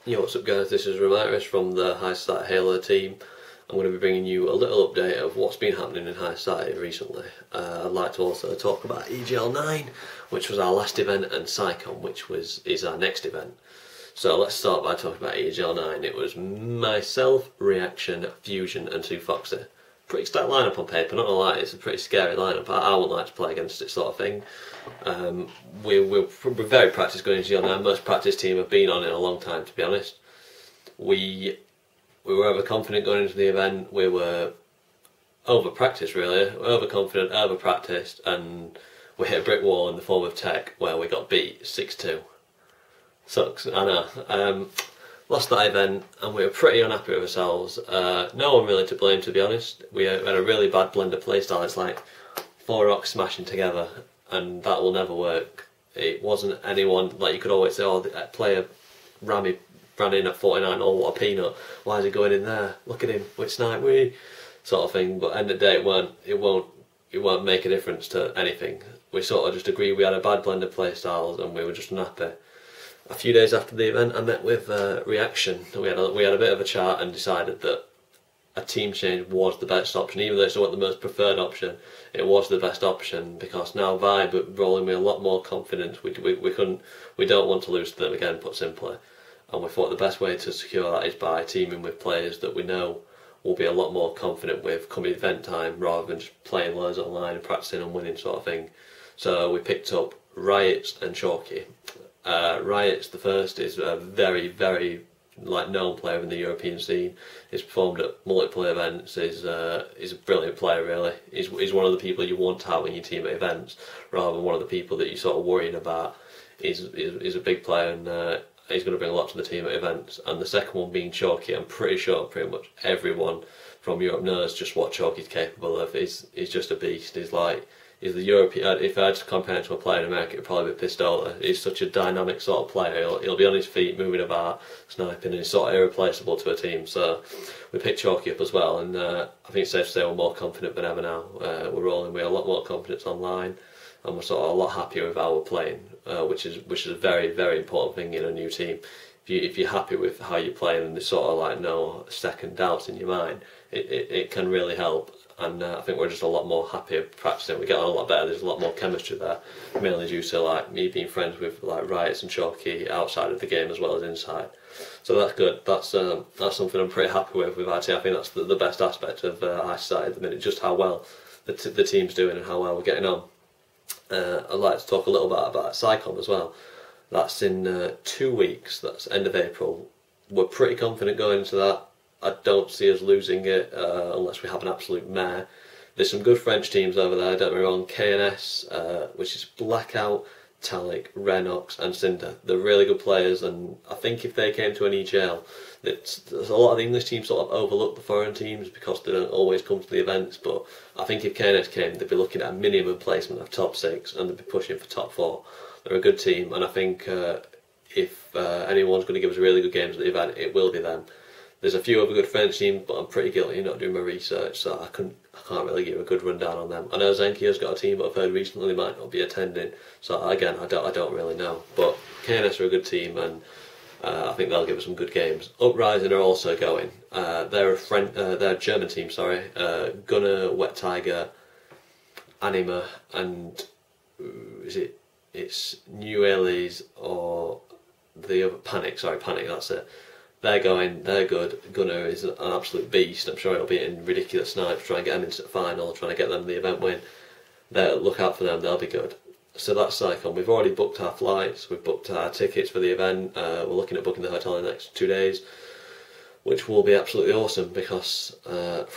Yo, what's up guys, this is Ramirez from the High Society Halo team. I'm going to be bringing you a little update of what's been happening in High Society recently. I'd like to also talk about EGL9, which was our last event, and Cycom, which is our next event. So let's start by talking about EGL9. It was myself, Reaction, Fusion and 2 Foxy. Pretty stacked lineup on paper, not gonna lie, it's a pretty scary lineup. I wouldn't like to play against it sort of thing. We're very practiced going into EGL9. Most practice team have been on it a long time, to be honest. We were overconfident going into the event. We were over-practiced really, overconfident, over-practiced, and we hit a brick wall in the form of tech where we got beat 6-2. Sucks, I know. Lost that event and we were pretty unhappy with ourselves. No one really to blame, to be honest. We had a really bad blend of playstyle. It's like 4 rocks smashing together, and that will never work. It wasn't anyone, like you could always say, oh, the player ran in at 49, oh what a peanut, why is he going in there, look at him, which snipe we, sort of thing. But at the end of the day it won't make a difference to anything. We sort of just agreed we had a bad blend of playstyles and we were just unhappy. A few days after the event I met with Reaction. We had a bit of a chat and decided that a team change was the best option. Even though it's not the most preferred option, it was the best option, because now Vibe are rolling with a lot more confidence. We don't want to lose to them again, put simply, and we thought the best way to secure that is by teaming with players that we know will be a lot more confident with coming event time, rather than just playing loads online and practicing and winning sort of thing. So we picked up Riots and Chalky. Riots, the first, is a very known player in the European scene. He's performed at multiple events. He's a brilliant player really. He's one of the people you want to have in your team at events, rather than one of the people that you're sort of worrying about. He's a big player, and he's going to bring a lot to the team at events. And the second one being Chalky. I'm pretty sure pretty much everyone from Europe knows just what Chalky's capable of. He's just a beast. He's the European. If I had to compare him to a player in America, it'd probably be Pistola. He's such a dynamic sort of player. He'll be on his feet, moving about, sniping, and he's sort of irreplaceable to a team. So we picked Chalky up as well, and I think it's safe to say we're more confident than ever now. We're rolling with a lot more confidence online, and we're sort of a lot happier with how we're playing, which is a very important thing in a new team. If you're happy with how you're playing and there's sort of like no second doubts in your mind, it can really help. And I think we're just a lot more happier practicing. We get on a lot better. There's a lot more chemistry there, mainly due to like me being friends with like Riots and Chalky outside of the game as well as inside. So that's good. That's something I'm pretty happy with our team. I think that's the best aspect of High Society at the minute, just how well the team's doing and how well we're getting on. I'd like to talk a little bit about Cycom as well. That's in 2 weeks. That's end of April. We're pretty confident going into that. I don't see us losing it unless we have an absolute mare. There's some good French teams over there, don't get me wrong. KNS, which is Blackout, Talic, Renox and Cinder. They're really good players, and I think if they came to an EGL, there's a lot of the English teams sort of overlook the foreign teams because they don't always come to the events, but I think if KNS came, they'd be looking at a minimum placement of top 6 and they'd be pushing for top 4. They're a good team, and I think if anyone's going to give us really good games at the event, it will be them. There's a few other good French teams, but I'm pretty guilty of not doing my research, so I can't really give a good rundown on them. I know Zenkio's got a team, but I've heard recently they might not be attending. So again, I don't really know. But KNS are a good team, and I think they'll give us some good games. Uprising are also going. They're a German team, sorry. Gunner, Wet Tiger, Anima, and it's New Elise or the other Panic. Sorry, Panic. That's it. They're going, they're good. Gunner is an absolute beast. I'm sure he'll be in ridiculous snipes, trying to get them into the final, trying to get them the event win. Look out for them, they'll be good. So that's Cycom. We've already booked our flights, we've booked our tickets for the event. We're looking at booking the hotel in the next 2 days, which will be absolutely awesome because not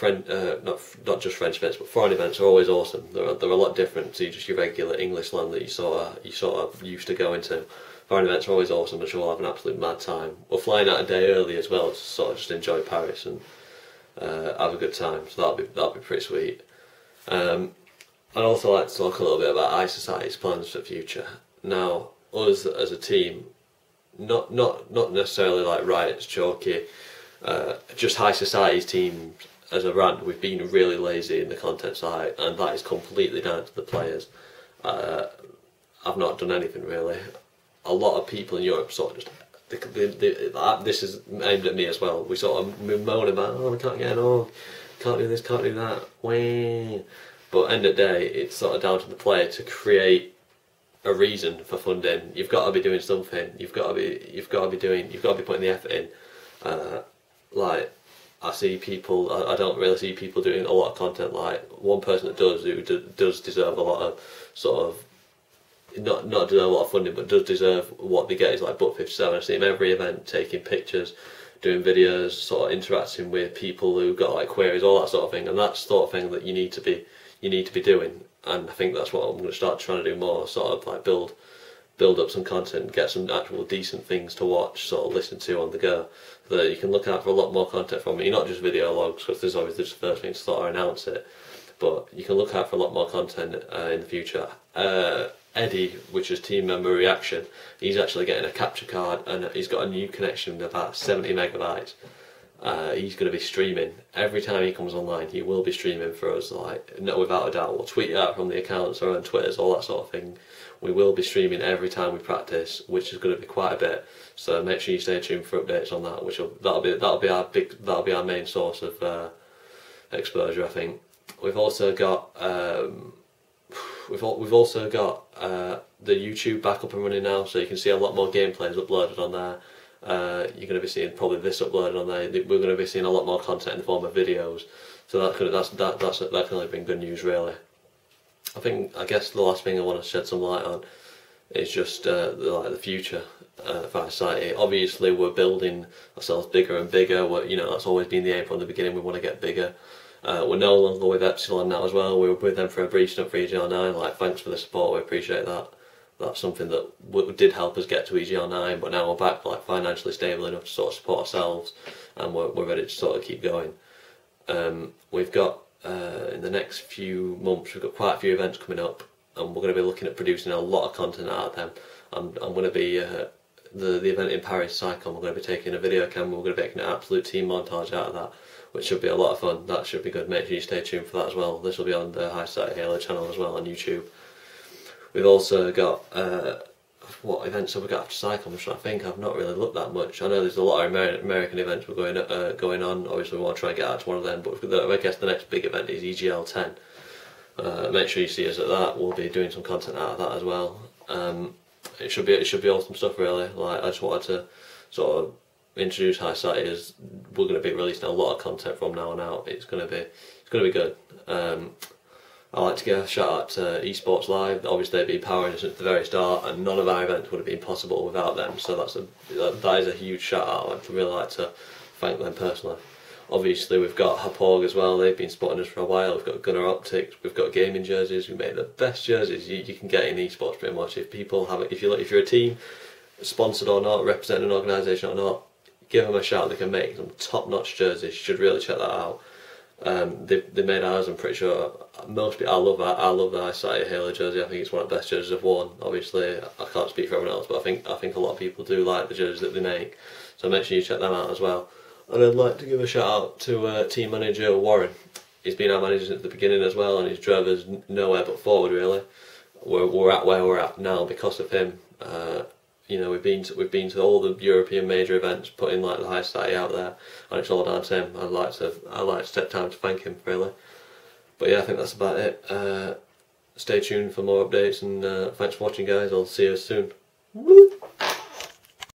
just French events, but foreign events are always awesome. They're a lot different to just your regular English land that you sort of used to going to. Foreign events are always awesome. I'm sure we'll have an absolute mad time. We're flying out a day early as well to sort of just enjoy Paris and have a good time. So that'll be pretty sweet. I'd also like to talk a little bit about High Society's plans for the future. Now, us as a team, not necessarily like Riots, Chalky, just High Society's teams as a brand, we've been really lazy in the content side, and that is completely down to the players. I've not done anything really. A lot of people in Europe sort of just this is aimed at me as well. We sort of moan about, oh, we can't get on, can't do this, can't do that, wah. But end of the day, it's sort of down to the player to create a reason for funding. You've got to be doing something. You've got to be putting the effort in. Like, I see people. I don't really see people doing a lot of content. Like, one person that does, who does deserve a lot of sort of, not deserve a lot of funding, but does deserve what they get, is like Book 57. I see him every event taking pictures, doing videos, sort of interacting with people who've got like queries, all that sort of thing. And that's the sort of thing that you need to be doing. And I think that's what I'm going to start trying to do more. Sort of like build up some content, get some actual decent things to watch, sort of listen to on the go, so that you can look out for a lot more content from me. Not just video logs, because there's always this first thing to sort of announce it, but you can look out for a lot more content in the future. Eddie, which is team member reaction, he's actually getting a capture card, and he's got a new connection of about 70 megabytes. He's going to be streaming every time he comes online. He will be streaming for us, like, no, without a doubt. We'll tweet it out from the accounts or on Twitters, all that sort of thing. We will be streaming every time we practice, which is going to be quite a bit. So make sure you stay tuned for updates on that. That'll be our main source of exposure, I think. We've also got the YouTube back up and running now, so you can see a lot more gameplays uploaded on there. You're going to be seeing probably this uploaded on there. We're going to be seeing a lot more content in the form of videos, so that can only bring good news, really. I guess the last thing I want to shed some light on is just the future for our society. Obviously, we're building ourselves bigger and bigger. That's always been the aim from the beginning. We want to get bigger. We're no longer with Epsilon now as well. We were with them for a brief stint for EGL9. Like, thanks for the support. We appreciate that. That's something that did help us get to EGL9, but now we're back, like, financially stable enough to sort of support ourselves, and we're ready to sort of keep going. We've got in the next few months, we've got quite a few events coming up, and we're going to be looking at producing a lot of content out of them. I'm going to be the event in Paris, Cycom. We're going to be taking a video camera. We're going to be making an absolute team montage out of that, which should be a lot of fun. That should be good. Make sure you stay tuned for that as well. This will be on the High Society Halo channel as well on YouTube. We've also got what events have we got after Cycom? I'm trying to think. I've not really looked that much. I know there's a lot of American events going on. Obviously, we want to try and get out to one of them. But I guess the next big event is EGL10. Make sure you see us at that. We'll be doing some content out of that as well. It should be awesome stuff, really. Like, I just wanted to sort of introduce High Society as we're going to be releasing a lot of content from now on out. It's going to be good. I'd like to give a shout out to Esports Live. Obviously, they've been powering us since the very start, and none of our events would have been possible without them. So that is a huge shout out. I'd really like to thank them personally. Obviously, we've got Hapog as well. They've been spotting us for a while. We've got Gunner Optics. We've got gaming jerseys. We make the best jerseys you can get in esports, pretty much. If you're a team, sponsored or not, representing an organisation or not, give them a shout. They can make some top-notch jerseys. You should really check that out. They made ours. I'm pretty sure most people. I love the High Society Halo jersey. I think it's one of the best jerseys I've worn. Obviously, I can't speak for everyone else, but I think a lot of people do like the jerseys that they make. So make sure you check them out as well. And I'd like to give a shout out to team manager Warren. He's been our manager since the beginning as well, and he's drove us nowhere but forward, really. We're at where we're at now because of him. We've been to all the European major events, putting like the High Society out there, and it's all down to him. I'd like to take time to thank him, really. But yeah, I think that's about it. Stay tuned for more updates, and thanks for watching, guys. I'll see you soon. Woo!